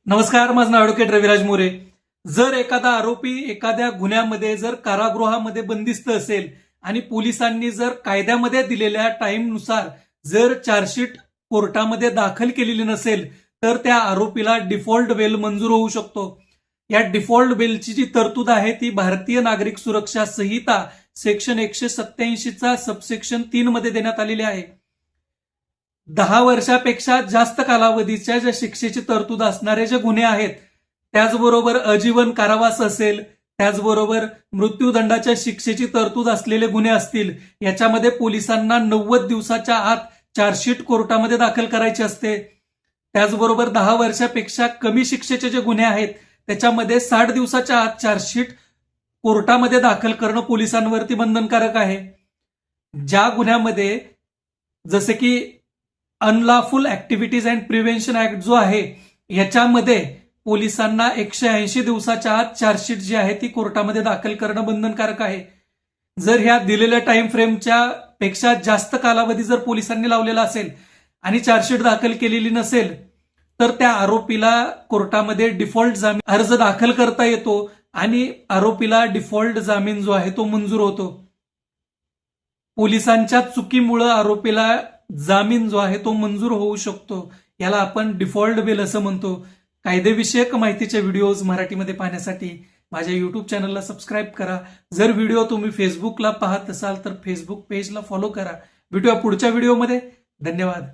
नमस्कार, माझं नाव ॲडव्होकेट रविराज मोरे. जर एखादा आरोपी एखाद्या गुन्ह्यामध्ये जर कारागृहामध्ये बंदिस्त असेल आणि पोलिसांनी जर कायद्यामध्ये दिलेल्या टाइमनुसार जर चार्जशीट कोर्टामध्ये दाखल केलेली नसेल तर त्या आरोपीला डिफॉल्ट बेल मंजूर होऊ शकतो. या डिफॉल्ट बेलची जी तरतूद आहे ती भारतीय नागरिक सुरक्षा संहिता सेक्शन 187 सबसेक्शन 3 मध्ये देण्यात आलेली आहे. 10 वर्षापेक्षा जास्त कालावधीच्या ज्या शिक्षेची तरतूद असणारे जे गुन्हे आहेत, त्याचबरोबर आजीवन कारावास असेल, त्याचबरोबर मृत्यूदंडाच्या शिक्षेची तरतूद असलेले गुन्हे असतील, याच्यामध्ये पोलिसांना 90 दिवसाच्या आत चार्जशीट कोर्टामध्ये दाखल करायची असते. त्याचबरोबर 10 वर्षापेक्षा कमी शिक्षेचे जे गुन्हे आहेत त्याच्यामध्ये 60 दिवसाच्या आत चार्जशीट कोर्टामध्ये दाखल करणं पोलिसांवरती बंधनकारक आहे. ज्या गुन्ह्यामध्ये जसे की unlawful activities and prevention act जो आहे, याच्यामध्ये पोलिसांना 180 दिवसाच्या आत चार्जशीट जी आहे ती कोर्टामध्ये दाखल करणं बंधनकारक आहे. जर ह्या दिलेल्या टाइम फ्रेमच्या पेक्षा जास्त कालावधी जर पोलिसांनी लावलेला असेल आणि चार्जशीट दाखल केलेली नसेल तर त्या आरोपीला कोर्टामध्ये डिफॉल्ट जामीन अर्ज दाखल करता येतो आणि आरोपीला डिफॉल्ट जामीन जो आहे तो मंजूर होतो. पोलिसांच्या चुकीमुळे आरोपीला जामीन जो आहे तो मंजूर होऊ शकतो. याला आपण डिफॉल्ट बेल असं म्हणतो. कायदेविषयक माहितीचे व्हिडिओज मराठीमध्ये पाहण्यासाठी माझ्या युट्यूब चॅनलला सबस्क्राईब करा. जर व्हिडिओ तुम्ही फेसबुकला पाहत असाल तर फेसबुक पेजला फॉलो करा. भेटूया पुढच्या व्हिडिओमध्ये. धन्यवाद.